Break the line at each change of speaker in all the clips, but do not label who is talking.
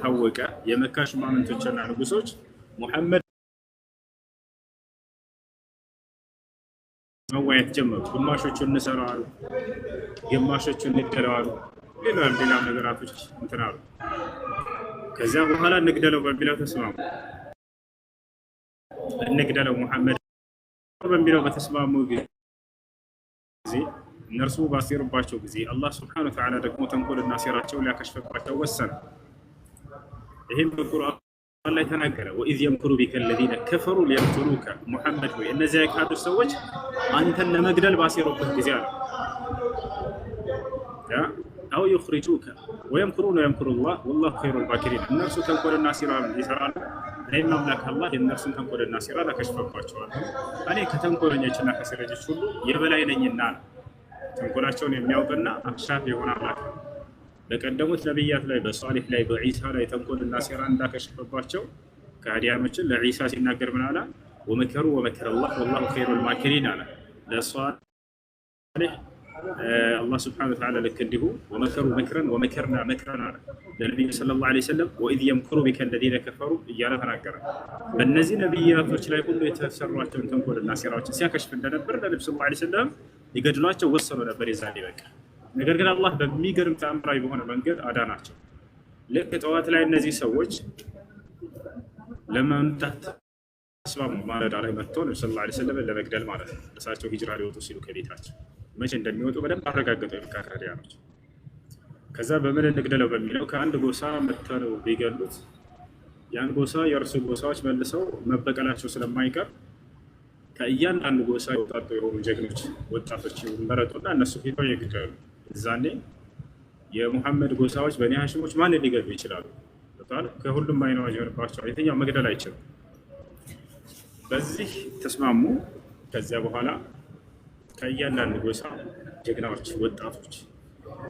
የታወቀ የመካ ሹማምንቶችና ንጉሶች ሙሐመድ መዋየት ጀመሩ። ግማሾቹ እንሰራው አሉ፣ ግማሾቹ እንግደለው አሉ፣ ሌላ ነገራቶች እንትን አሉ። ከዚያ በኋላ እንግደለው በሚለው ተስማሙ። እንግደለው ሙሐመድ በሚለው በተስማሙ ጊዜ እነርሱ ባሴሩባቸው ጊዜ አላህ ስብሐነሁ ወተዓላ ደግሞ ተንኮልና ሴራቸው ሊያከሽፍባቸው ወሰነ። ይህም በቁርአን ላይ ተናገረ። ወኢዝ የምኩሩ ቢከ አለዚነ ከፈሩ ሊየቅቱሉከ ሙሐመድ ሆይ እነዚያ የካዱ ሰዎች አንተን ለመግደል ባሴሩበት ጊዜ አለ አው ዩኽሪጁከ ወየምኩሩነ ወየምኩሩላህ ወላሁ ኸይሩል ማኪሪን። እነርሱ ተንኮልና ሴራ ይሰራሉ፣ እኔም አምላክ አላህ የእነርሱን ተንኮልና ሴራ ላከሽፍባቸዋለሁ። እኔ ከተንኮለኞችና ከሴረኞች ሁሉ የበላይ ነኝና ነው። ተንኮላቸውን የሚያውቅና አክሻፍ የሆነ አምላክ ነው። በቀደሙት ነቢያት ላይ በሷሊህ ላይ በዒሳ ላይ ተንኮልና ሴራ እንዳከሸፈባቸው ከሃዲያኖችን ለዒሳ ሲናገር ምን አለ? ወመከሩ ወመከረ አላህ ወላሁ ኸይሩል ማኪሪን አለ። ለሷሊህ አላህ ስብሐነሁ ወተዓላ ልክ እንዲሁ ወመከሩ መክረን ወመከርና መክረን አለ። ለነቢዩ ሰለላሁ ዐለይሂ ወሰለም ወኢዝ የምኩሩ ቢከ አለዚነ ከፈሩ እያለ ተናገረ። በእነዚህ ነቢያቶች ላይ ሁሉ የተሰሯቸውን ተንኮልና ሴራዎችን ሲያከሽፍ እንደነበር ለነቢዩ ሰለላሁ ዐለይሂ ወሰለም ሊገድሏቸው ወሰኑ ነበር የዛኔ በቃ። ነገር ግን አላህ በሚገርም ተአምራዊ በሆነ መንገድ አዳናቸው። ልክ ጠዋት ላይ እነዚህ ሰዎች ለመምታት ተስማሙ። ማለዳ ላይ መጥተው ነብዩ ሰለላሁ ዐለይሂ ወሰለም ለመግደል ማለት ነው። እሳቸው ሂጅራ ሊወጡ ሲሉ ከቤታቸው መቼ እንደሚወጡ በደንብ አረጋገጡ የመካ ከሃዲያኖች። ከዛ በምን እንግደለው በሚለው ከአንድ ጎሳ መጥተው ቢገሉት ያን ጎሳ የእርሱ ጎሳዎች መልሰው መበቀላቸው ስለማይቀር ከእያንዳንዱ ጎሳ የወጣጡ የሆኑ ጀግኖች ወጣቶች መረጡና እነሱ ሄደው ይግደሉ። እዛኔ የሙሐመድ ጎሳዎች በኒ ሃሽሞች ማንን ሊገሉ ይችላሉ? ከሁሉም አይነዋጅ የሆንባቸዋል። የትኛው መግደል አይችልም። በዚህ ተስማሙ። ከዚያ በኋላ ከእያንዳንዱ ጎሳ ጀግናዎች ወጣቶች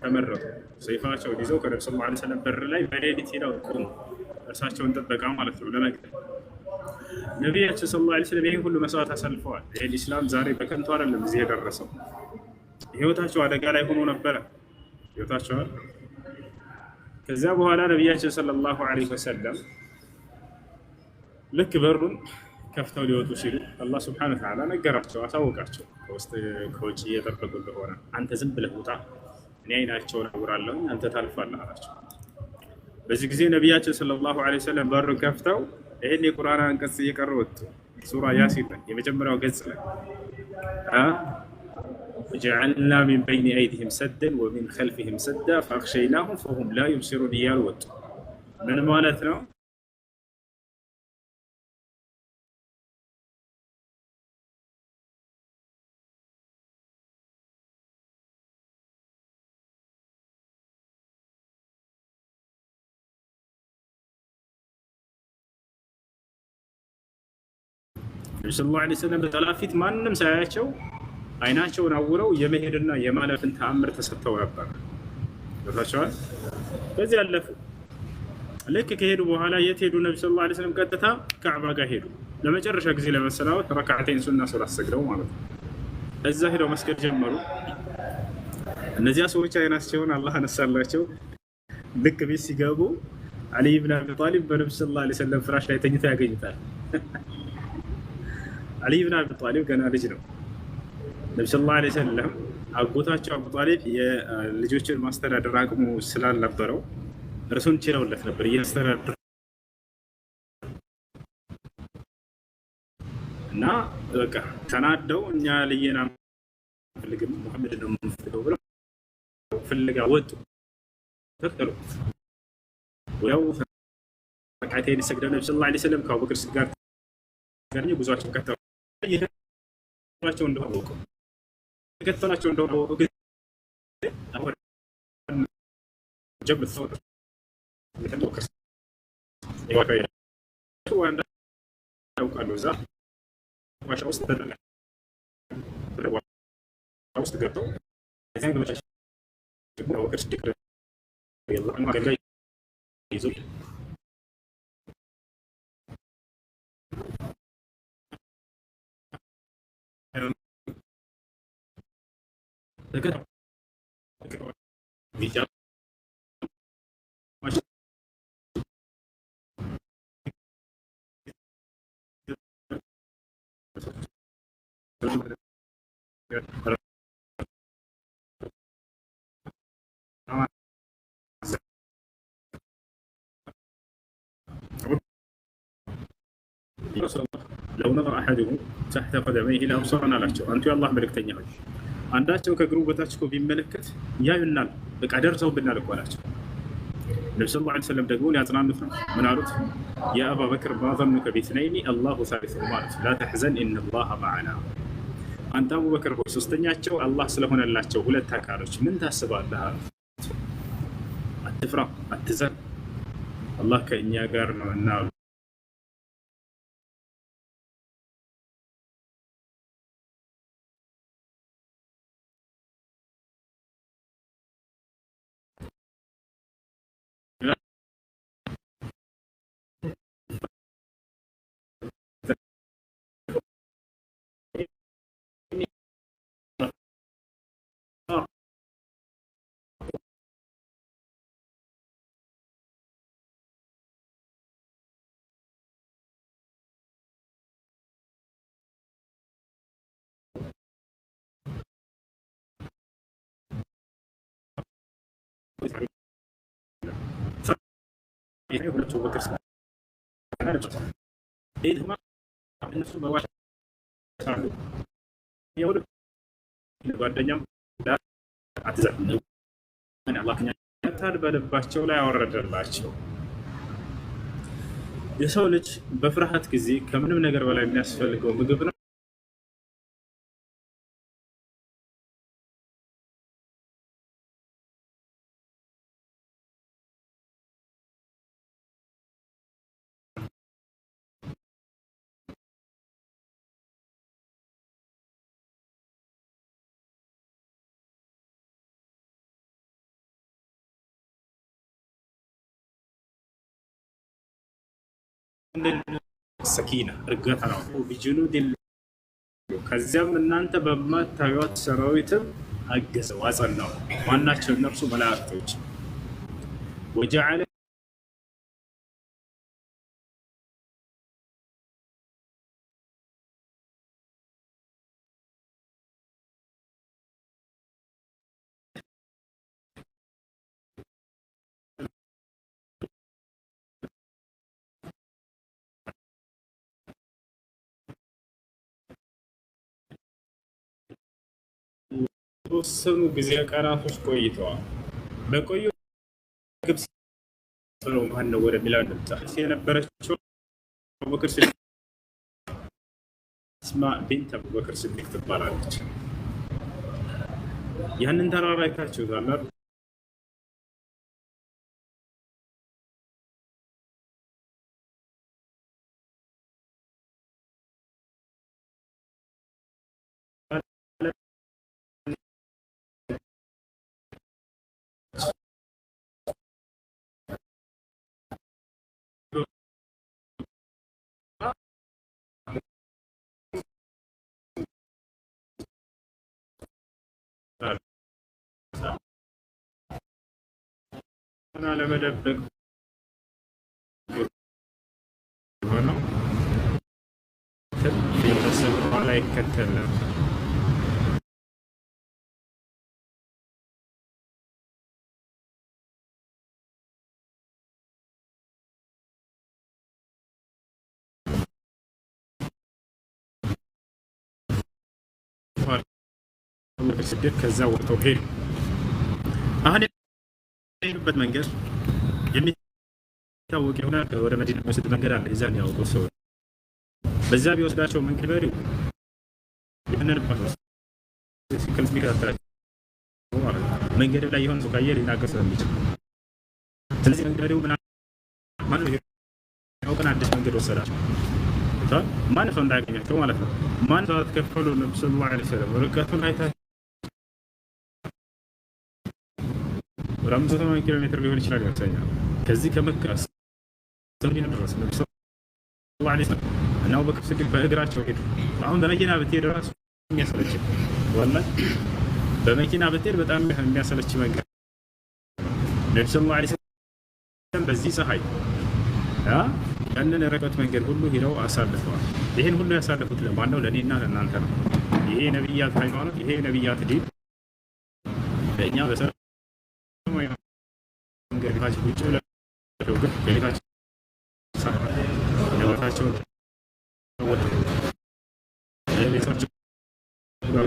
ተመረጡ። ሰይፋቸውን ይዘው ከነብዩ ሰለላሁ ዐለይሂ ወሰለም በር ላይ በሌሊት ሄደው ቆሙ። እርሳቸውን ጥበቃ ማለት ነው ለመግደል። ነቢያችን ሰለላሁ ዐለይሂ ወሰለም ይህን ሁሉ መስዋዕት አሳልፈዋል። ይህ ኢስላም ዛሬ በከንቱ አይደለም እዚህ የደረሰው። ህይወታቸው አደጋ ላይ ሆኖ ነበረ ህይወታቸው። ከዚያ በኋላ ነቢያችን ሰለላሁ ዐለይሂ ወሰለም ልክ በሩን ከፍተው ሊወጡ ሲሉ አላህ ሱብሓነሁ ወተዓላ ነገራቸው፣ አሳወቃቸው። ከውስጥ ከውጭ እየጠበቁ እንደሆነ አንተ ዝም ብለህ ውጣ፣ እኔ አይናቸውን አውራለሁ፣ አንተ ታልፋለህ አላቸው። በዚህ ጊዜ ነቢያችን ሰለላሁ ዐለይሂ ወሰለም በሩን ከፍተው ይህን የቁርአን አንቀጽ እየቀሩ ወጡ። ሱራ ያሲን የመጀመሪያው ገጽ ላይ ወጀዐልና ሚን በይኒ አይዲሂም ሰደን ወሚን ኸልፊሂም ሰዳ ፈአግሸይናሁም ፈሁም ላ ዩብሲሩን እያሉ ወጡ። ምን ማለት ነው? ነብዩ ሰለላሁ ዐለይሂ ወሰለም በጠላት ፊት ማንም ሳያያቸው አይናቸውን አውረው የመሄድና የማለፍን ተአምር ተሰጥተው ነበር። ገብታችኋል? ከዚህ ያለፉ ልክ ከሄዱ በኋላ የት ሄዱ? ነብዩ ሰለላሁ ዐለይሂ ወሰለም ቀጥታ ካዕባ ጋር ሄዱ። ለመጨረሻ ጊዜ ለመሰናበት ረካዓተይን ሱና ሶላት ሰግደው ማለት ነው። እዛ ሄደው መስገድ ጀመሩ። እነዚያ ሰዎች አይናቸውን አላህ አነሳላቸው። ልክ ቤት ሲገቡ አሊ ብን አቢ ጣሊብ በነብዩ ሰለላሁ ዐለይሂ ወሰለም ፍራሽ ላይ ተኝተው ያገኙታል። አሊ ብን አቢ ጣሊብ ገና ልጅ ነው። ነብዩ ሰለላሁ ዐለይሂ ወሰለም አጎታቸው አቡ ጣሊብ የልጆችን ማስተዳደር አቅሙ ስላልነበረው እርሱን ችለውለት ነበር እያስተዳደሩ እና በቃ ተናደው እኛ ልየና ፈልግም መሐመድ ነው የምንፈልገው ብለው ፍለጋ ወጡ። ተከተሉ ወያው ረካዓተይን ሰግደው ነብዩ ሰለላሁ ዐለይሂ ወሰለም ከአቡበክር ጋር ጋር ጉዟቸው ከተው ይሄዳቸው እንደሆነ ተከተላቸው እንደሆነ ግን አሁን ጀብር ሰው የተወከሰ ይዋካይ ወንዳ ያውቃሉ። እዛ ዋሻ ውስጥ ተደረገ ውስጥ ገብተው እዚያን ገመቻች ደግሞ ወከር ሲደረ ያለው ማገላይ ይዞ ለው ነظረ አሐዱሁም ተሕተ ቀደመይሂ ለአብሰረና አላቸው። አንቱ የአላህ መልእክተኛ ሆይ አንዳቸው ከእግሩ በታች እኮ ቢመለከት ያዩናል፣ በቃ ደርሰውብናል እኮ አላቸው። ነቢ ስ ላ ሰለም ደግሞ ሊያጽናኑት ነው። ምን አሉት? የአባ በክር ማ ዘኑከ ቢስነይኒ አላሁ ሳሊሱሁማ አሉት። ላ ተሕዘን ኢነላሀ መዐና። አንተ አቡበክር ሆይ ሶስተኛቸው አላህ ስለሆነላቸው ሁለት አካሎች ምን ታስባለህ? አትፍራ፣ አትዘን፣ አላህ ከእኛ ጋር ነው እና አሉ። ሁለቱ በክር ጓደኛም ታል በልባቸው ላይ አወረደላቸው። የሰው ልጅ በፍርሃት ጊዜ ከምንም ነገር በላይ የሚያስፈልገው ምግብ ነው። ሰኪና እርጋታ ነው። ቢጅኑድ ከዚያም እናንተ በማታዩት ሰራዊትም አገዘው አጸናው። ማናቸው? እነርሱ መላእክቶች። ወጀዐለ የተወሰኑ ጊዜ ቀናቶች ቆይተዋል። በቆዩ ግብጽ ነው ማን ነው ወደሚለው የነበረችው አቡበክር ሲዲቅ አስማ ቢንት አቡበክር ሲዲቅ ትባላለች። ያንን ተራራ አይታችሁታል? ለመደበቅ ሆነው ቤተሰብ ኋላ ይከተል ነበር። ስደት ከዛ ወጥተው ሄዱ። አሁን የሄዱበት መንገድ የሚታወቅ የሆነ ወደ መዲና የሚወስድ መንገድ አለ። የዛን ያወቁ ሰው በዛ ቢወስዳቸው መንገድ በሪ ይህንን መንገድ ላይ የሆነ ሰው ካየ ሊናገር ስለሚችል ስለዚህ መንገዱ ማነው ያውቀን አዲስ መንገድ ወሰዳቸው። ማን ሰው እንዳያገኛቸው ማለት ነው። ማን ሰው ተከፈሉ ነብዩ ሰለላሁ ዐለይሂ ወሰለም ርቀቱን አይታ ወደ 500 ኪሎ ሜትር ሊሆን ይችላል ይመስለኛል። ከዚህ ከመካ መዲና ድረስ ነብዩ ሰለላሁ ዐለይሂ ወሰለም እና አቡበክር ሲዲቅ በእግራቸው ሄዱ። አሁን በመኪና ብትሄድ ራሱ የሚያሰለች ወላሂ በመኪና ብትሄድ በጣም የሚያሰለች መንገድ ነብዩ ሰለላሁ ዐለይሂ ወሰለም በዚህ ፀሐይ ያንን ርቀት መንገድ ሁሉ ሄደው አሳልፈዋል። ይህን ሁሉ ያሳለፉት ለማን ነው? ለእኔና ለእናንተ ነው። ይሄ ነብያት ሃይማኖት፣ ይሄ ነብያት ዲን ለእኛ በሰማያዊ መንገድ ቤታችን ውጭ ብለው ግን ቤታችን ንብረታቸውን ቤታቸው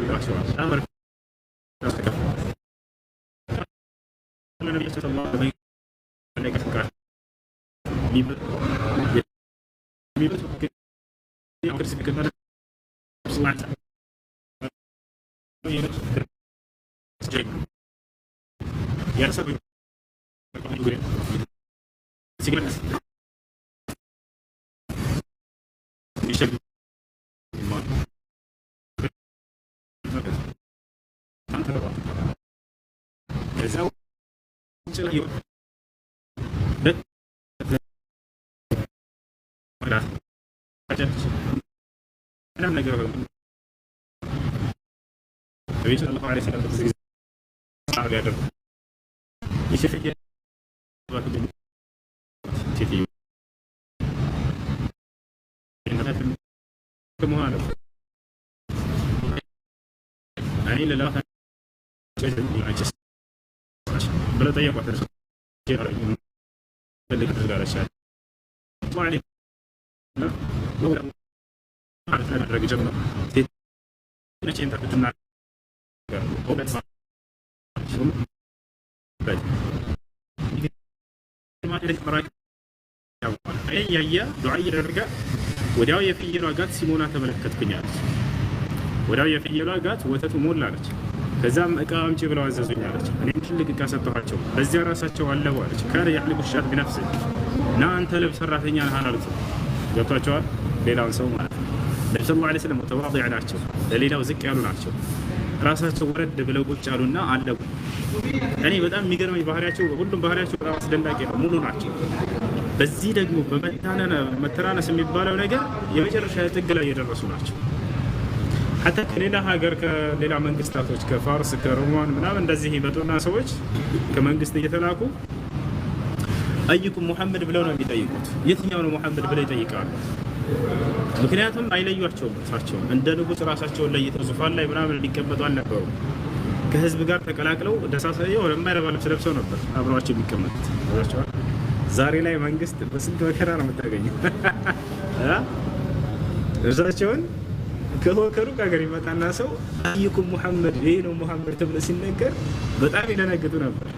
ጋብቸዋል። ነቢያችን ሰለላሁ ዐለይሂ بلا طيب واحد اللي كتبت على الشارع طلع عليك لا لو عرفنا الرقم جبنا نجي انت كتبنا هو بس ما تدري مراك يا دعاء الرقا ወዲያው የፍየሏ ጋት ሲሞና ተመለከትኩኛለች። ወዲያው የፍየሏ ጋት ወተቱ ሞላለች። ከዛም እቃ አምጪ ብለው አዘዙኛለች። እኔም ትልቅ እቃ ሰጠኋቸው። በዚያ ራሳቸው አለቡ አለች። ካለ ያህልቡ ሻት ቢነፍስ ና አንተ ልብ ሰራተኛ ነህ አሉት። ገብቷቸዋል። ሌላውን ሰው ማለት ነው። ነብዩ ሰለላሁ ዐለይሂ ወሰለም ተዋضع ናቸው። ለሌላው ዝቅ ያሉ ናቸው። ራሳቸው ወረድ ብለው ቁጭ አሉና አለቡ። እኔ በጣም የሚገርመኝ ባህሪያቸው፣ ሁሉም ባህሪያቸው በጣም አስደናቂ ነው። ሙሉ ናቸው። በዚህ ደግሞ በመተናነስ የሚባለው ነገር የመጨረሻ ጥግ ላይ የደረሱ ናቸው። ሐታ ከሌላ ሀገር ከሌላ መንግስታቶች ከፋርስ ከሮማን ምናምን እንደዚህ ይመጡና ሰዎች ከመንግስት እየተላኩ አይኩም ሙሐመድ ብለው ነው የሚጠይቁት። የትኛው ነው ሙሐመድ ብለው ይጠይቃሉ። ምክንያቱም አይለዩአቸውም። እሳቸው እንደ ንጉስ ራሳቸውን ለይተው ዙፋን ላይ ምናምን ሊቀመጡ አልነበሩ። ከህዝብ ጋር ተቀላቅለው ደሳሳየው የማይረባ ልብስ ለብሰው ነበር አብረዋቸው የሚቀመጡት። ዛሬ ላይ መንግስት በስንት መከራ ነው የምታገኘው። እርሳቸውን ከሩቅ ሀገር ይመጣና ሰው አይኩም ሙሐመድ ይሄ ነው ሙሐመድ ተብሎ ሲነገር በጣም ይደነግጡ ነበር።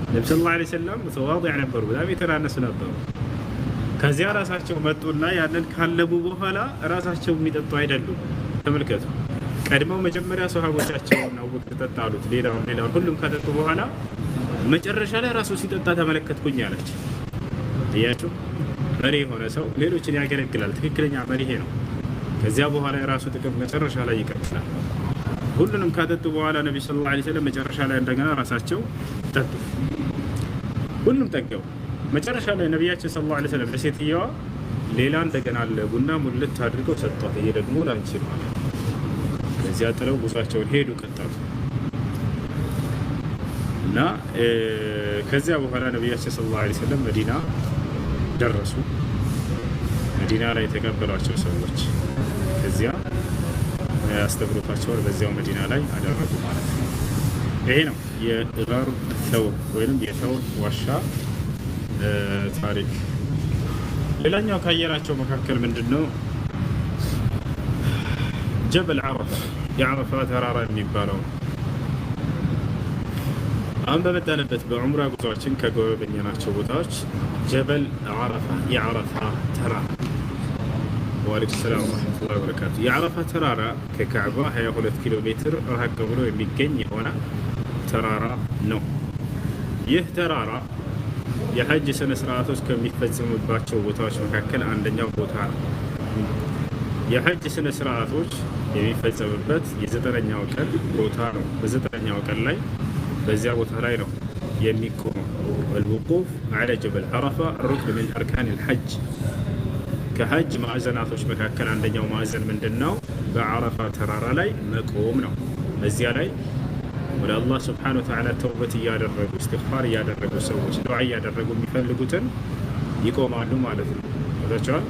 ነብዩ ሰለላሁ ዐለይሂ ወሰለም ተዋضع ነበሩ፣ በጣም የተናነሱ ነበሩ። ከዚያ ራሳቸው መጡና ያንን ካለቡ በኋላ ራሳቸው የሚጠጡ አይደሉም። ተመልከቱ። ቀድመው መጀመሪያ ሱሐቦቻቸውን አቡበክር ጠጣ አሉት። ሌላው ሁሉም ከጠጡ በኋላ መጨረሻ ላይ ራሱ ሲጠጣ ተመለከትኩኝ አለች። እያችሁ መሪ የሆነ ሰው ሌሎችን ያገለግላል። ትክክለኛ መሪ ይሄ ነው። ከዚያ በኋላ የራሱ ጥቅም መጨረሻ ላይ ይቀጥላል። ሁሉንም ካጠጡ በኋላ ነብዩ ሰለላሁ ዐለይሂ ወሰለም መጨረሻ ላይ እንደገና ራሳቸው ጠጡ። ሁሉም ጠገቡ። መጨረሻ ላይ ነቢያችን ሰለላሁ ዐለይሂ ወሰለም ለሴትየዋ ሌላ እንደገና ለቡና ሙልት አድርገው ሰጧት። ይሄ ደግሞ ላንቺ ነው። ከዚያ ጥለው ጉዟቸውን ሄዱ፣ ቀጠሉ እና ከዚያ በኋላ ነቢያችን ሰለላሁ ዐለይሂ ወሰለም መዲና ደረሱ። መዲና ላይ የተቀበሏቸው ሰዎች ከዚያ አስተምሮታቸውን በዚያው መዲና ላይ አደረጉ ማለት ነው። ይሄ ነው የጋር ተውር ወይም የተውር ዋሻ ታሪክ። ሌላኛው ካየናቸው መካከል ምንድነው ጀበል ዓረፋ፣ የዓረፋ ተራራ የሚባለው አሁን በመጣንበት በዑምራ ጉዞአችን ከጎበኘናቸው ቦታዎች ጀበል ዓረፋ የዓረፋ ተራራ ወአለይኩም ሰላም ወራህመቱላሂ ወበረካቱ። የዓረፋ ተራራ ከካዕባ 22 ኪሎ ሜትር ራቅ ብሎ የሚገኝ የሆነ ተራራ ነው። ይህ ተራራ የሐጅ ስነ ስርዓቶች ከሚፈጸሙባቸው ቦታዎች መካከል አንደኛው ቦታ ነው። የሐጅ ስነ ስርዓቶች የሚፈጸምበት የ9ኛው ቀን ቦታ ነው። በ9ኛው ቀን ላይ በዚያ ቦታ ላይ ነው የሚቆመው። ወልውቁፍ ዐለ ጀበል ዓረፋ ሩክን ሚን አርካን አልሐጅ። ከሐጅ ማዕዘናቶች መካከል አንደኛው ማዕዘን ምንድነው? በዓረፋ ተራራ ላይ መቆም ነው። በዚያ ላይ ወደ አላህ ስብሓነሁ ወተዓላ ተውበት እያደረጉ እስትግፋር እያደረጉ ሰዎች ዱዓ እያደረጉ የሚፈልጉትን ይቆማሉ ማለት ነው። ወዳቸዋል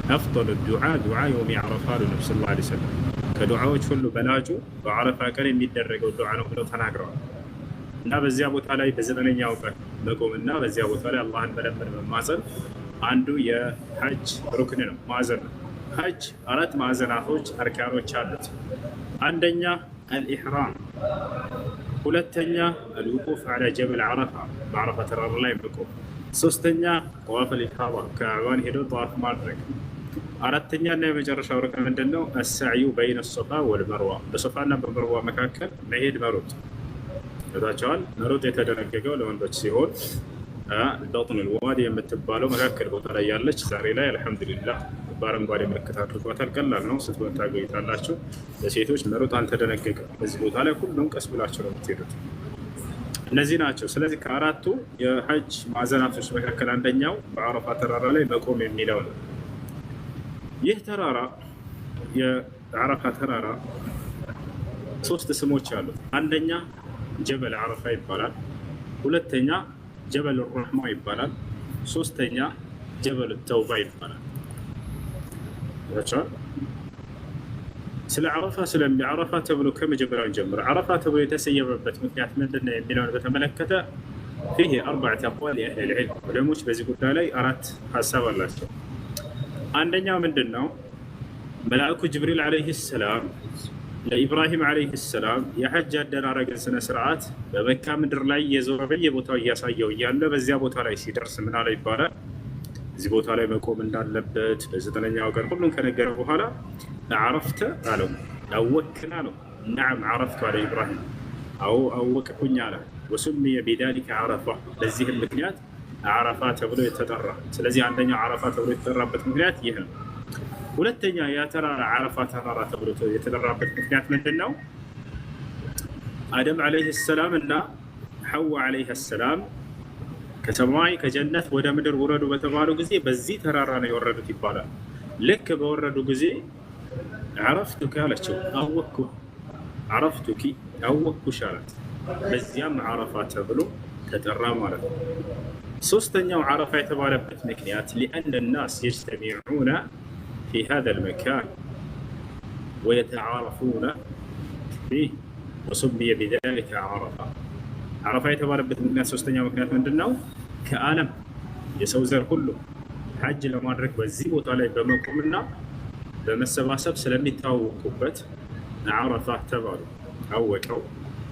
አፍضل الدعاء دعاء يوم عرفة للنبي صلى الله عليه وسلم ከዱዓዎች ሁሉ በላጩ በአረፋ ቀን የሚደረገው ዱዓ ነው ብለው ተናግረዋል። እና በዚያ ቦታ ላይ በዘጠነኛው ቀን መቆምና በዚያ ቦታ ላይ አላህን መለመን መማፀን አንዱ የሐጅ ሩክን ነው፣ ማዕዘን ነው። ሐጅ 4 ማዕዘናቶች አርካኖች አሉት። አንደኛ አልኢሕራም፣ ሁለተኛ አልውቁፍ ዐላ ጀበል ዓረፋ፣ በዓረፋ ተራራ ላይ መቆም፣ ሶስተኛ ጠዋፍ አልኢፋዳ፣ ካዕባን ሄዶ ጠዋፍ ማድረግ፣ አራተኛ እና የመጨረሻው ሩክን ምንድን ነው? አሳዕዩ በይነ ሶፋ ወልመርዋ፣ በሶፋና በመርዋ መካከል መሄድ መሮጥ። ታቸዋል መሮጥ የተደነገገው ለወንዶች ሲሆን በጥን ልዋዲ የምትባለው መካከል ቦታ ላይ ያለች ዛሬ ላይ አልሐምዱሊላህ በአረንጓዴ ምልክት አድርጓታል። ቀላል ነው፣ ስትወጣ ታገኙታላችሁ። ለሴቶች መሮጥ አልተደነገገም። በዚህ ቦታ ላይ ሁሉም ቀስ ብላቸው ነው የምትሄዱት። እነዚህ ናቸው። ስለዚህ ከአራቱ የሐጅ ማዕዘናቶች መካከል አንደኛው በአረፋ ተራራ ላይ መቆም የሚለው ነው። ይህ ተራራ የአረፋ ተራራ 3 ስሞች አሉት። አንደኛ ጀበል ዓረፋ ይባላል። ሁለተኛ ጀበል ረሕማ ይባላል። ሶስተኛ ጀበል ተውባ ይባላል። ስለ ዓረፋ ዓረፋ ተብሎ ከመጀመሪያው ጀምሮ ዓረፋ ተብሎ የተሰየመበት ምክንያት ምንድነው የሚለውን በተመለከተ ፊህ 4 አቅዋል የአህል ዒልም ዑለሞች በዚህ ጉዳይ ላይ 4 ሀሳብ አላቸው። አንደኛው ምንድን ነው? መልአኩ ጅብሪል ዓለይሂ ሰላም ለኢብራሂም ዓለይሂ ሰላም የሐጅ አደራረግን ስነ ስርዓት በመካ ምድር ላይ የዞረ በየቦታው እያሳየው እያለ በዚያ ቦታ ላይ ሲደርስ ምን አለ ይባላል? እዚህ ቦታ ላይ መቆም እንዳለበት በ9ኛው ቀን ሁሉም ከነገረ በኋላ አረፍተ አለው። አወክና ነው። ነዓም አረፍቱ አለ ኢብራሂም። አዎ አወቅኩኝ አለ። ወሱሚየ ቢዛሊከ ዓረፋ፣ በዚህም ምክንያት ዓረፋ ተብሎ የተጠራ። ስለዚህ አንደኛው ዓረፋ ተብሎ የተጠራበት ምክንያት ይህ ነው። ሁለተኛ የተራራ ዓረፋ ተራራ ተብሎ የተጠራበት ምክንያት ምንድን ነው? አደም ዓለይሂ ሰላም እና ሐዋ ዓለይሂ ሰላም ከሰማይ ከጀነት ወደ ምድር ውረዱ በተባሉ ጊዜ በዚህ ተራራ ነው የወረዱት ይባላል። ልክ በወረዱ ጊዜ ዓረፍቱከ አለችው፣ አወኩ ዓረፍቱኪ አወኩሽ አላት። በዚያም ዓረፋ ተብሎ ተጠራ ማለት ነው። ሶስተኛው ዓረፋ የተባለበት ምክንያት ሊአነ ናስ የጅተሚዑነ في هذا المكان ويتعارفون فيه وسمي بذلك عرفة. عرفة የተባለበት ምክንያት ሶስተኛው ምክንያት ምንድነው? ከዓለም የሰው ዘር ሁሉ ሐጅ ለማድረግ በዚህ ቦታ ላይ በመቆምና በመሰባሰብ ስለሚታወቁበት ዓረፋ ተባሉ። አወቀው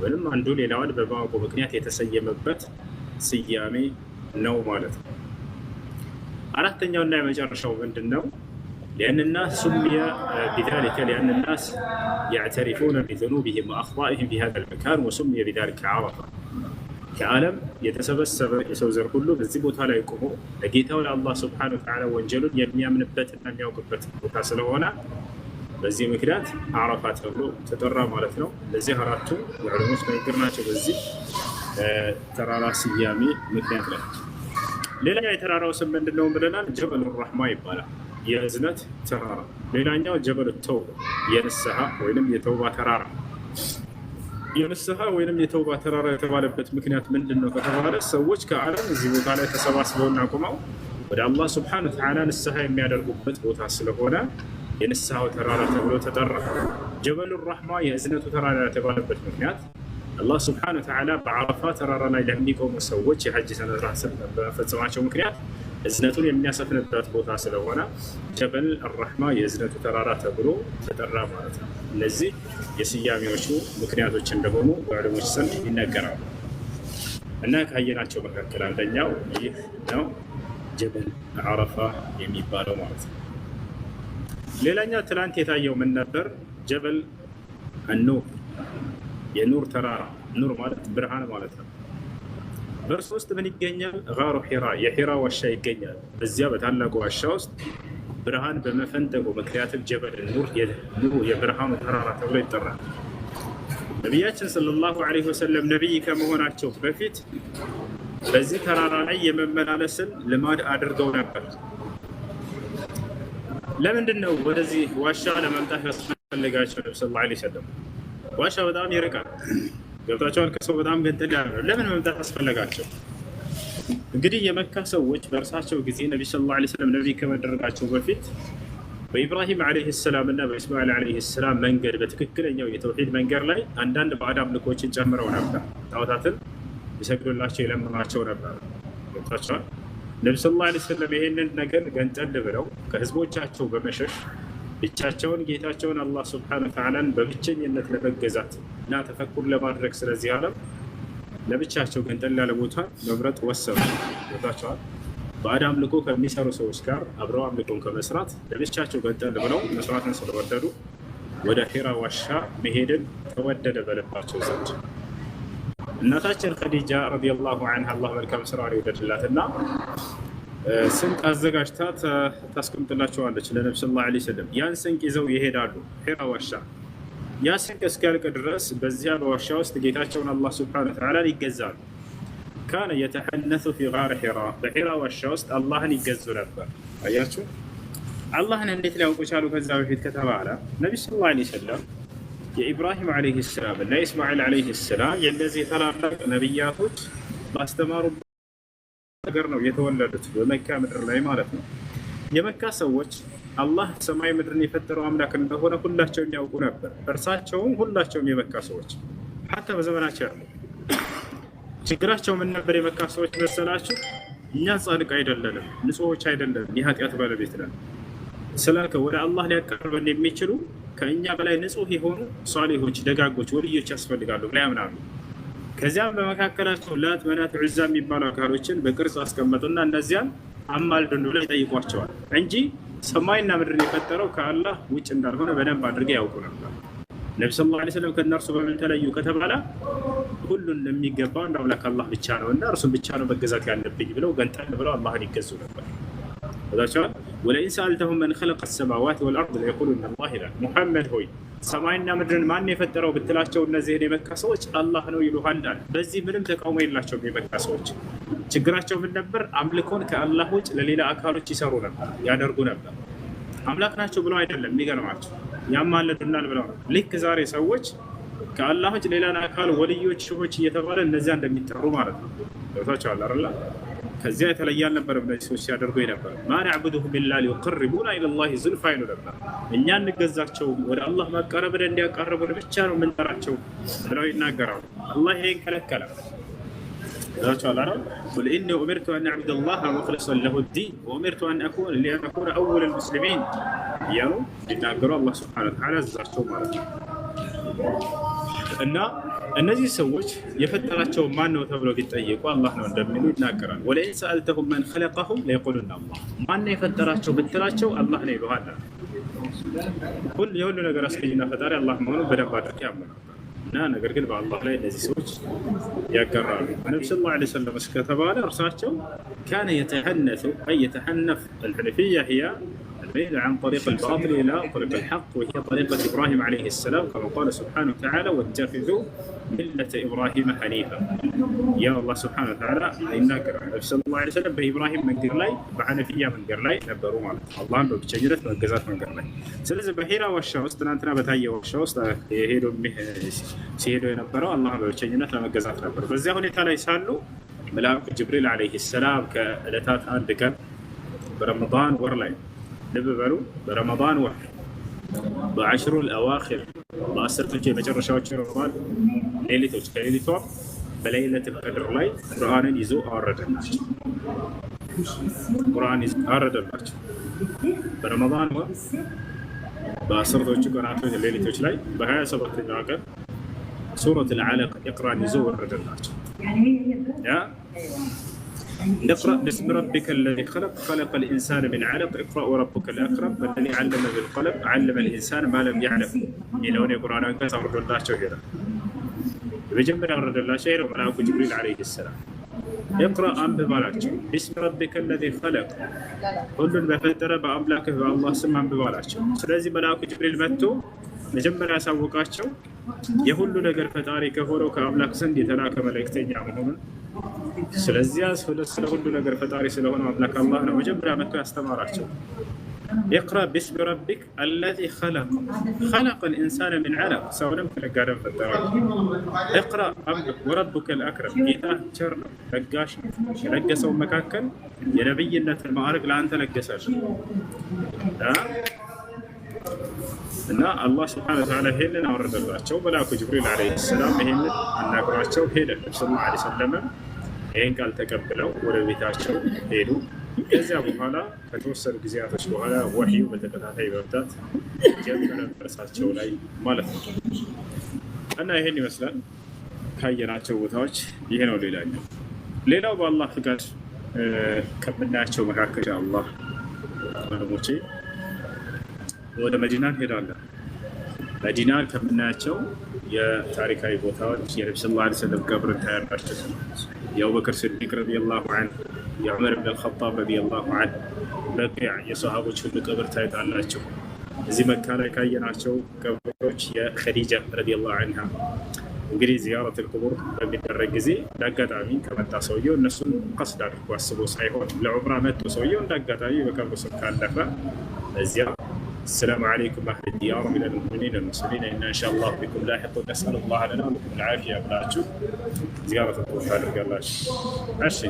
ወይም አንዱ ሌላውን በማወቁ ምክንያት የተሰየመበት ስያሜ ነው ማለት ነው። አራተኛውና የመጨረሻው ምንድነው? لأن الناس سمي بذلك لأن الناس يعترفون بذنوبهم وأخطائهم في هذا المكان وسمي بذلك عرفة. كعالم يتسبسب يسوزر كله بزي ቦታ ላይ ቆሞ ለጌታው ለአላህ Subhanahu Wa Ta'ala ወንጀሉን የሚያምንበትና የሚያውቅበት ቦታ ስለሆነ በዚህ ምክንያት ዓረፋ ተብሎ ተጠራ ማለት ነው። ለዚህ አራቱ ዑለሞች ንግግራቸው በዚህ ተራራ ስያሜ ምክንያት ነው። ሌላኛው የተራራው ስም ምንድነው ብለናል? ጀበል ረሕማ ይባላል፣ የእዝነት ተራራ። ሌላኛው ጀበል ተውባ የንስሐ ወይንም የተውባ ተራራ። የንስሐ ወይንም የተውባ ተራራ የተባለበት ምክንያት ምንድነው ከተባለ ሰዎች ከዓለም እዚህ ቦታ ላይ ተሰባስበውና ቆመው ወደ አላህ Subhanahu Wa Ta'ala ንስሐ የሚያደርጉበት ቦታ ስለሆነ የንስሐው ተራራ ተብሎ ተጠራ። ጀበል ረሕማ የእዝነቱ ተራራ የተባለበት ምክንያት አላህ Subhanahu Wa Ta'ala በዓረፋ ተራራ ላይ ለሚቆሙ ሰዎች የሐጅ ሰነ ስርዓት በመፈጸማቸው ምክንያት እዝነቱን የሚያሰፍንበት ቦታ ስለሆነ ጀበል ረሕማ የእዝነቱ ተራራ ተብሎ ተጠራ ማለት ነው። እነዚህ የስያሜዎቹ ምክንያቶች እንደሆኑ በዑለሞች ዘንድ ይነገራሉ እና ካየናቸው መካከል አንደኛው ይህ ነው፣ ጀበል ዓረፋ የሚባለው ማለት ነው። ሌላኛው ትላንት የታየው ምን ነበር? ጀበል አኑር የኑር ተራራ። ኑር ማለት ብርሃን ማለት ነው። በእርሱ ውስጥ ምን ይገኛል? ጋሩ ሒራ የሒራ ዋሻ ይገኛል። በዚያ በታላቁ ዋሻ ውስጥ ብርሃን በመፈንጠቁ ምክንያትም ጀበል ኑር የብርሃኑ ተራራ ተብሎ ይጠራል። ነቢያችን ሰለላሁ ዐለይሂ ወሰለም ነቢይ ከመሆናቸው በፊት በዚህ ተራራ ላይ የመመላለስን ልማድ አድርገው ነበር። ለምንድን ነው ወደዚህ ዋሻ ለመምጣት ያስፈልጋቸው? ነብዩ ሰለላሁ ዐለይሂ ወሰለም ዋሻ በጣም ይርቃል፣ ገብታቸዋል። ከሰው በጣም ገንጠል ያለ ለምን መምጣት አስፈለጋቸው? እንግዲህ የመካ ሰዎች በእርሳቸው ጊዜ ነብዩ ሰለላሁ ዐለይሂ ወሰለም ነቢይ ከመደረጋቸው በፊት በኢብራሂም ዓለይሂ ሰላም እና በእስማኤል ዓለይሂ ሰላም መንገድ በትክክለኛው የተውሂድ መንገድ ላይ አንዳንድ ባዕድ አምልኮችን ጨምረው ነበር። ጣዖታትን ይሰግዱላቸው ይለምኗቸው ነበር። ገብቷቸዋል። ነቢ ሰለላሁ ዓለይሂ ወሰለም ይህንን ነገር ገንጠል ብለው ከህዝቦቻቸው በመሸሽ ብቻቸውን ጌታቸውን አላህ ሱብሓነሁ ወተዓላን በብቸኝነት ለመገዛት እና ተፈኩር ለማድረግ ስለዚህ ዓለም ለብቻቸው ገንጠል ያለ ቦታ መምረጥ ወሰኑ። ገብቷቸዋል። ባዕድ አምልኮ ከሚሰሩ ሰዎች ጋር አብረው አምልኮን ከመስራት ለብቻቸው ገንጠል ብለው መስራትን ስለወደዱ ወደ ሒራ ዋሻ መሄድን ተወደደ በልባቸው ዘንድ። እናታችን ኸዲጃ ረዲየላሁ ዐንሃ አላህ መልካም ስራ ይወደድላትና ስንቅ አዘጋጅታ ታስቀምጥላቸዋለች ለነብዩ ሰለላሁ ዐለይሂ ወሰለም። ያን ስንቅ ይዘው ይሄዳሉ ሒራ ዋሻ። ያ ስንቅ እስኪያልቅ ድረስ በዚያ በዋሻ ውስጥ ጌታቸውን አላህ ሱብሓነሁ ወተዓላን ይገዛሉ። ካነ የተሐነሱ ፊ ጋር ሒራ፣ በሒራ ዋሻ ውስጥ አላህን ይገዙ ነበር። አያችሁ አላህን እንዴት ሊያውቁ ቻሉ? ከዛ በፊት ከተባለ ነቢዩ ሰለላሁ ዐለይሂ ወሰለም የኢብራሂም ዓለይሂ ሰላም እና የእስማኤል ዓለይሂ ሰላም የእነዚህ ታላላቅ ነቢያቶች ባስተማሩበት ነገር ነው የተወለዱት፣ በመካ ምድር ላይ ማለት ነው። የመካ ሰዎች አላህ ሰማይ ምድርን የፈጠረው አምላክ እንደሆነ ሁላቸውም ያውቁ ነበር። እርሳቸውም ሁላቸውም የመካ ሰዎች ሐታ በዘመናቸው ያሉ ችግራቸው ምን ነበር? የመካ ሰዎች መሰላችሁ? እኛ ጻድቅ አይደለንም፣ ንጹሖች አይደለንም፣ የኃጢአት ባለቤት ነን። ስለዚህ ወደ አላህ ሊያቀርበን የሚችሉ ከእኛ በላይ ንጹህ የሆኑ ሷሊሆች፣ ደጋጎች፣ ወልዮች ያስፈልጋሉ ብለው ያምናሉ። ከዚያም በመካከላቸው ላት፣ መናት፣ ዑዛ የሚባሉ አካሎችን በቅርጽ አስቀመጡና እነዚያን አማልዱን ብለው ይጠይቋቸዋል እንጂ ሰማይና ምድርን የፈጠረው ከአላህ ውጭ እንዳልሆነ በደንብ አድርገው ያውቁ ነበር። ነቢ ሰለላሁ ዐለይሂ ወሰለም ከእነርሱ በምን ተለዩ ከተባለ ሁሉን የሚገባው እንደ አምላክ አላህ ብቻ ነው እና እርሱን ብቻ ነው መገዛት ያለብኝ ብለው ገንጠል ብለው አላህን ይገዙ ነበር። ወዳቸዋል። ወለኢን ሰአልተሁም መን ኸለቀ ሰማዋት ወልአርድ ለየቁሉነ አላህ ይላል። ሙሐመድ ሆይ ሰማይና ምድርን ማን የፈጠረው ብትላቸው እነዚህን የመካ ሰዎች አላህ ነው ይሉሃል። በዚህ ምንም ተቃውሞ የላቸውም። የመካ ሰዎች ችግራቸው ምን ነበር? አምልኮን ከአላህ ውጭ ለሌላ አካሎች ይሰሩ ነበር፣ ያደርጉ ነበር። አምላክ ናቸው ብለው አይደለም፣ የሚገርማቸው ያማልዱናል ብለው ነው። ልክ ዛሬ ሰዎች ከአላህ ውጭ ሌላን አካል ወልዮች፣ ሽሆች እየተባለ እነዚያ እንደሚጠሩ ማለት ነው። ገብቷቸዋል አይደል? ከዚያ የተለየ አልነበረም እነዚህ ሰዎች ሲያደርጉ የነበረ። ማ ነዕቡዱሁም ኢላ ሊዩቀርቡና ኢለላሂ ዙልፋ ይሉ ነበር። እኛ እንገዛቸው ወደ አላህ ማቃረብን እንዲያቃርቡን ብቻ ነው የምንጠራቸው ብለው ይናገራሉ። አላህ ይሄን ከለከለ። ገብቷቸዋል አይደል? ቁል ኢኒ ኡሚርቱ አን አዕቡደ አላህ ሙኽሊሰን ለሁ ዲን ወኡሚርቱ አን አኩነ አወለል ሙስሊሚን እያሉ እንዲናገሩ አላህ ሱብሓነሁ ወተዓላ አዘዛቸው ማለት ነው። እና እነዚህ ሰዎች የፈጠራቸው ማን ነው ተብለው ቢጠየቁ አላህ ነው እንደሚሉ ይናገራል። ወለኢን ሰአልተሁም መን ኸለቀሁም ለየቁሉነ አላህ፣ ማን የፈጠራቸው ብትላቸው አላህ ነው ይሉሃል። የሁሉ ነገር አስገኝና ፈጣሪ አላህ መሆኑን በደንብ አድርገው ያምኑ ነበር። እና ነገር ግን በአላህ ላይ እነዚህ ሰዎች ያጋራሉ። ነቢ ሰለላሁ ዐለይሂ ወሰለም እስከተባለ እርሳቸው ካነ የተሐነሱ አይ የተሐነፍ አልሐነፊያ ሂያ الميل عن طريق الباطل إلى طريق الحق، وهي طريقة إبراهيم عليه السلام كما قال سبحانه وتعالى واتخذوا ملة إبراهيم حنيفا. يا الله سبحانه وتعالى إنك صلى الله عليه وسلم بإبراهيم من قرلاي بحنفية من قرلاي نبروا مالك الله عنده بشجرة من قزات من قرلاي. سلسل بحيرة والشوست نانتنا بتاية والشوست سيهدوا ينبروا الله عنده بشجرة من قزات نبروا. بس هون تعالى يسألوا ملاك جبريل عليه السلام كالتات عندك برمضان ورلاي نببلو برمضان واحد بعشر الأواخر بأسرتك مجرشات رمضان ليلة كليلة بليلة القدر لاي قرآن يزو أورد الناس قرآن يزو أورد الناس برمضان و بأسرتك قرآن ليلة لاي بهاي سبقت الناقل سورة العلق اقرأ يزو أورد الناس يا اقرأ باسم ربك الذي خلق الإنسان من علق اقرأ وربك الأكرم الذي علم بالقلم علم الإنسان ما لم يعلم. يلون القرآن كذا ورد الله شهيرا بجمع ورد الله شهيرا وملائكة جبريل عليه السلام. اقرأ أم ببالك باسم ربك الذي خلق كل بفتر بأملاك الله سمع ببالك. ስለዚህ መልአኩ ጅብሪል መጥቶ መጀመሪያ ያሳወቃቸው የሁሉ ነገር ፈጣሪ ከሆነው ከአምላክ ዘንድ የተላከ መልእክተኛ መሆኑን ስለዚያ ስለ ሁሉ ነገር ፈጣሪ ስለሆነው አምላክ አላህ ነው መጀመሪያ መጥቶ ያስተማራቸው። اقرأ باسم ربك الذي خلق الإنسان من علق سولم كالقادم فالدرجة. اقرأ وربك الأكرم إذا شر لقاش لقسوا مكاكل يا نبي النت المعارك لا أنت لقساش እና አላህ ስብሐነ ወተዓላ ይሄንን አወረደላቸው። መልአኩ ጅብሪል ዓለይሂ ሰላም ይሄንን አናግሯቸው ሄደ። ነብዩ ሰለላሁ ዐለይሂ ወሰለም ይሄን ቃል ተቀብለው ወደ ቤታቸው ሄዱ። ከዚያ በኋላ ከተወሰኑ ጊዜያቶች በኋላ ወህዩ በተከታታይ መምጣት ጀመረ በእርሳቸው ላይ ማለት ነው። እና ይሄን ይመስላል ካየናቸው ቦታዎች ይሄ ነው። ሌላው በአላህ ፍቃድ ከምናያቸው መካከል አላህ ወንድሞቼ ወደ መዲና እንሄዳለን። መዲና ከምናያቸው የታሪካዊ ቦታዎች የነብዩ ሰለላሁ ዐለይሂ ወሰለም ቀብር ታያላችሁ። የአቡበክር ሲዲቅ ረዲየላሁ ዐንሁ፣ የዑመር ብን አልኸጣብ ረዲየላሁ ዐንሁ፣ በቂዕ የሰሃቦች ሁሉ ቀብር ታይታላችሁ። እዚህ መካ ላይ ካየናቸው ቀብሮች የኸዲጃ ረዲየላሁ ዐንሃ እንግዲህ ዚያረቱል ቁቡር በሚደረግ ጊዜ እንዳጋጣሚ ከመጣ ሰውየው እነሱን ቀስድ አድርጎ አስቦ ሳይሆን ለዑምራ መጥቶ ሰውየው እንዳጋጣሚ በቀብሩ ስር ካለፈ እዚያ السلام عليكم أهل الديار من المؤمنين والمسلمين إنا إن شاء الله بكم لاحقون نسأل الله لنا ولكم العافية بلاችሁ ዚያረቱል ቁቡር ታደርጋላችሁ። እሺ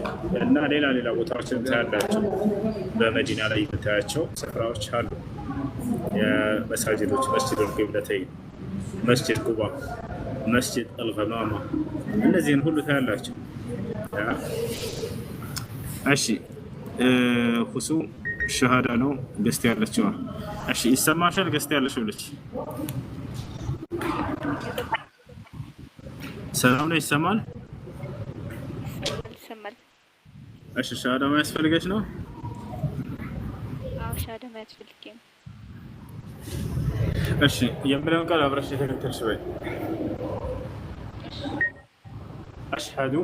እና ሌላ ቦታዎችን ታያላችሁ። በመዲና ላይ የምታያቸው ስፍራዎች አሉ። የመሳጅዶች መስጂዱል ቂብለተይን፣ መስጂድ ቁባ፣ መስጂድ አልገማማ እነዚህን ሁሉ ታያላችሁ። እሺ ሁሱ ሸሃዳ ነው ገስት ያለችው። እሺ ይሰማሻል? ገስት ያለችው ልጅ ሰላም ነው? ይሰማል?
ይሰማል።
እሺ ሸሃዳ ማያስፈልገች ነው?
አዎ ሸሃዳ ማያስፈልገኝ።
እሺ የምለውን ቃል አብረሽ የተከተልሽ ወይ አሽሀዱ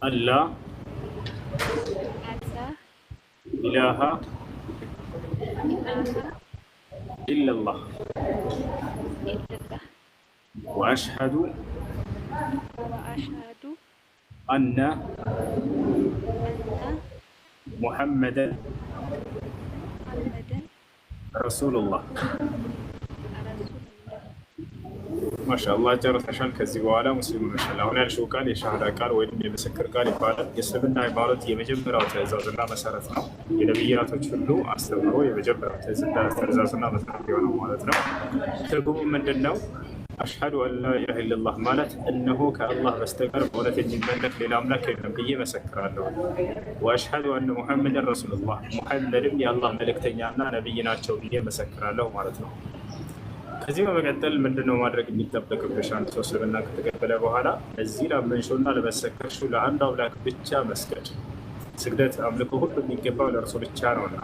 አላ ኢላሃ ኢለላህ ወአሽሀዱ አነ ሙሐመደን ረሱሉላህ። ማሻአላህ ጨርሰሻል። ከዚህ በኋላ ሙስሊም ነሻል። አሁን ያልሽው ቃል የሻሃዳ ቃል ወይም የምስክር ቃል ይባላል። የእስልምና ሃይማኖት የመጀመሪያው ትእዛዝና መሰረት ነው። የነቢያቶች ሁሉ አስተምሮ የመጀመሪያው ትእዛዝና መሰረት የሆነው ማለት ነው። ትርጉሙ ምንድን ነው? አሽሀዱ አን ላ ኢላሃ ኢለላህ ማለት እነሆ ከአላህ በስተቀር በእውነት የሚመለክ ሌላ አምላክ የለም ብዬ መሰክራለሁ። ወአሽሀዱ አነ ሙሐመድን ረሱሉላህ ሙሐመድም የአላህ መልእክተኛና ነቢይ ናቸው ብዬ መሰክራለሁ ማለት ነው። ከዚህ በመቀጠል ምንድነው ማድረግ የሚጠበቅብሽ? አንድ ሰው እስልምና ከተቀበለ በኋላ እዚህ ላመንሽውና ለመሰከርሽው ለአንድ አምላክ ብቻ መስገድ። ስግደት፣ አምልኮ ሁሉ የሚገባው ለእርሱ ብቻ ነውና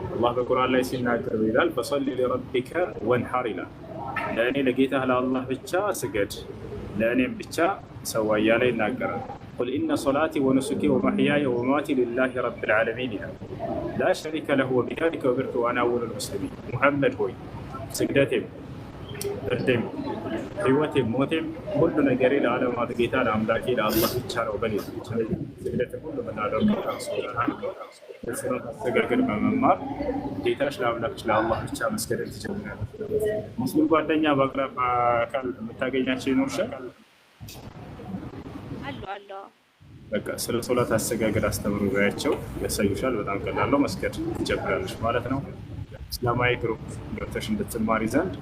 አላህ በቁርአን ላይ ሲናገር ይላል ፈሰሊ ሊረቢከ ወንሐር ይላል። ለእኔ ለጌታህ ለአላህ ብቻ ስገድ፣ ለእኔም ብቻ ሰዋ እያለ ይናገራል። ቁል ኢነ ሶላቲ ወኑሱኪ ወመሕያየ ወመማቲ ሊላሂ ረቢል ዓለሚን ይላል ላ ሸሪከ ለሁ ወቢዛሊከ ኡሚርቱ ወአና አወሉል ሙስሊሚን። ሙሐመድ ሆይ ስግደቴም፣ እርዴም፣ ህይወቴም፣ ሞቴም ሁሉ ነገሬ ለዓለማት ጌታ ለአምላኬ ለአላህ ብቻ ነው በል። ስለዚህ ስግደትን ሁሉ የምናደርገው ስርዓት አሰጋገድ በመማር ጌታሽ ለአምላክሽ ለአላህ ብቻ መስገድን ትጀምራለች። ሙስሊም ጓደኛ በአካል የምታገኛቸው ይኖርሻል?
አሉ።
በቃ ስለ ሶላት አሰጋገድ አስተምሩ ያቸው ያሳዩሻል። በጣም ቀላል ነው። መስገድ ትጀምራለች ማለት ነው። እስላማዊ ግሩፕ ገብተሽ እንድትማሪ ዘንድ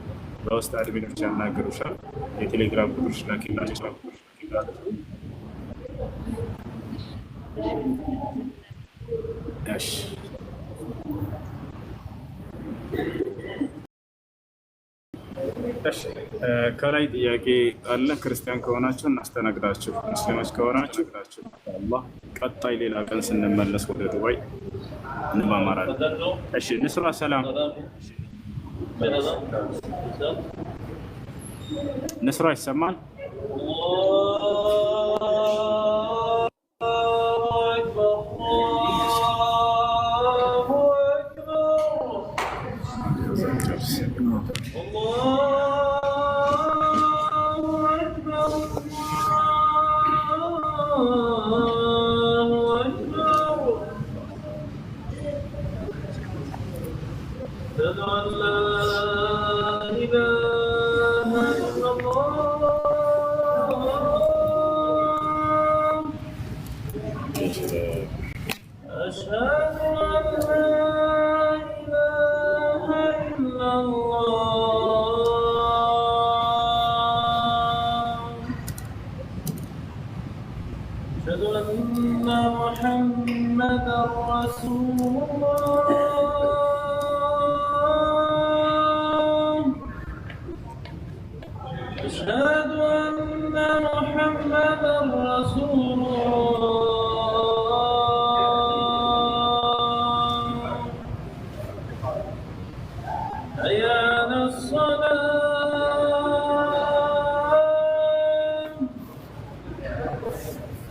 በውስጥ አድሚኖች ያናገሩሻል። የቴሌግራም ቁጥሮች ላኪላቸው። እሺ ከላይ ጥያቄ አለ። ክርስቲያን ከሆናችሁ እናስተናግዳችሁ፣ ሙስሊሞች ከሆናችሁ አላህ ቀጣይ ሌላ ቀን ስንመለስ ወደ ዱባይ እንማማራለን። እሺ ንስራ ሰላም፣ ንስራ ይሰማል?
أشهد أن لا إله محمدا رسول الله أشهد أن محمدا رسول الله حي على الصلاة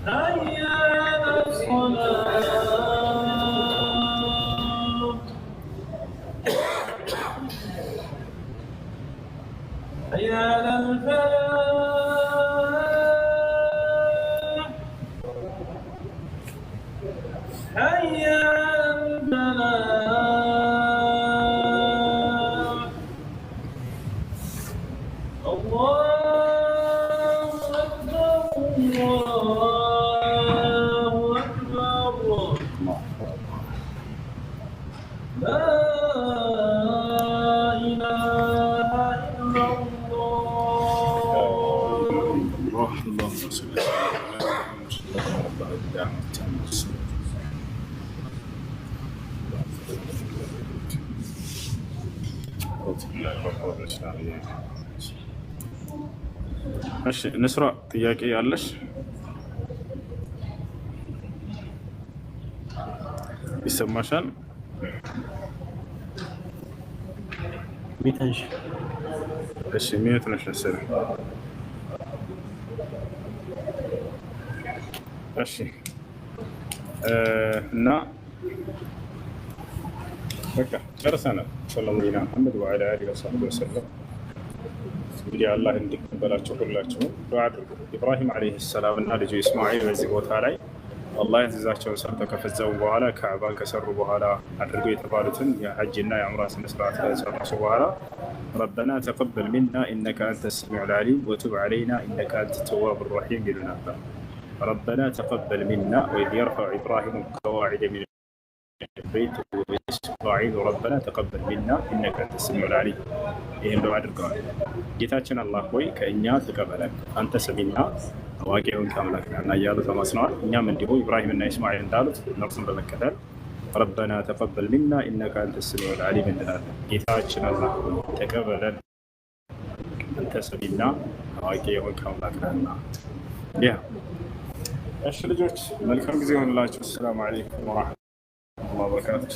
حي على الصلاة حي على الفلاح حي على الفلاح الله أكبر الله أكبر لا إله إلا الله
اللهم صل على محمد رب الدعوة التامة እሺ ንስራ ጥያቄ ያለሽ ይሰማሻል?
ቤተንሽ
እሺ ሚዩት ነሽ መሰለኝ። እሺ እና በቃ ጨርሰናል። ሰለላሁ ዐለይሂ ወሰለም ወዐላ አሊሂ ወሰለም። እንግዲህ አላህ እንዲቀበላቸው ሁላችሁም ዱዓ አድርጉ። ኢብራሂም ዓለይሂ ሰላም እና ልጁ ኢስማኤል በዚህ ቦታ ላይ አላህ ያዘዛቸውን ሰርተው ከፈጸሙ በኋላ ካዕባን ከሰሩ በኋላ አድርገው የተባሉትን የሐጅና የዑምራ ስነ ስርዓት ከጨረሱ በኋላ ረበና ተቀበል ሚና ኢነከ አንተ ሰሚዑል ዓሊም ወቱብ ዓለይና ኢነከ አንተ ተዋቡ ረሒም ይሉ ነበር። ረበና ተቀበል ሚና ወኢዝ የርፈዑ ኢብራሂሙ ልቀዋዒደ ሚነ البيت وإسماعيل ربنا تقبل منا إنك أنت السميع العليم ይህን ዱዓ አድርገዋል። ጌታችን አላህ ሆይ ከእኛ ተቀበለን አንተ ሰሚና አዋቂ የሆንክ አምላክ ነህና እያሉ ተማጽነዋል። እኛም እንዲሁ ኢብራሂምና ኢስማኤል እንዳሉት እነርሱን በመከተል ረበና ተቀበል ሚና ኢነከ አንተ السميع العليم እንላለን። ጌታችን አላህ ሆይ ተቀበለን አንተ ሰሚና አዋቂ የሆንክ አምላክ ነህና። እሺ ልጆች መልካም ጊዜ ይሆንላችሁ። ሰላም አለይኩም ወራህመቱላሂ وبركاته.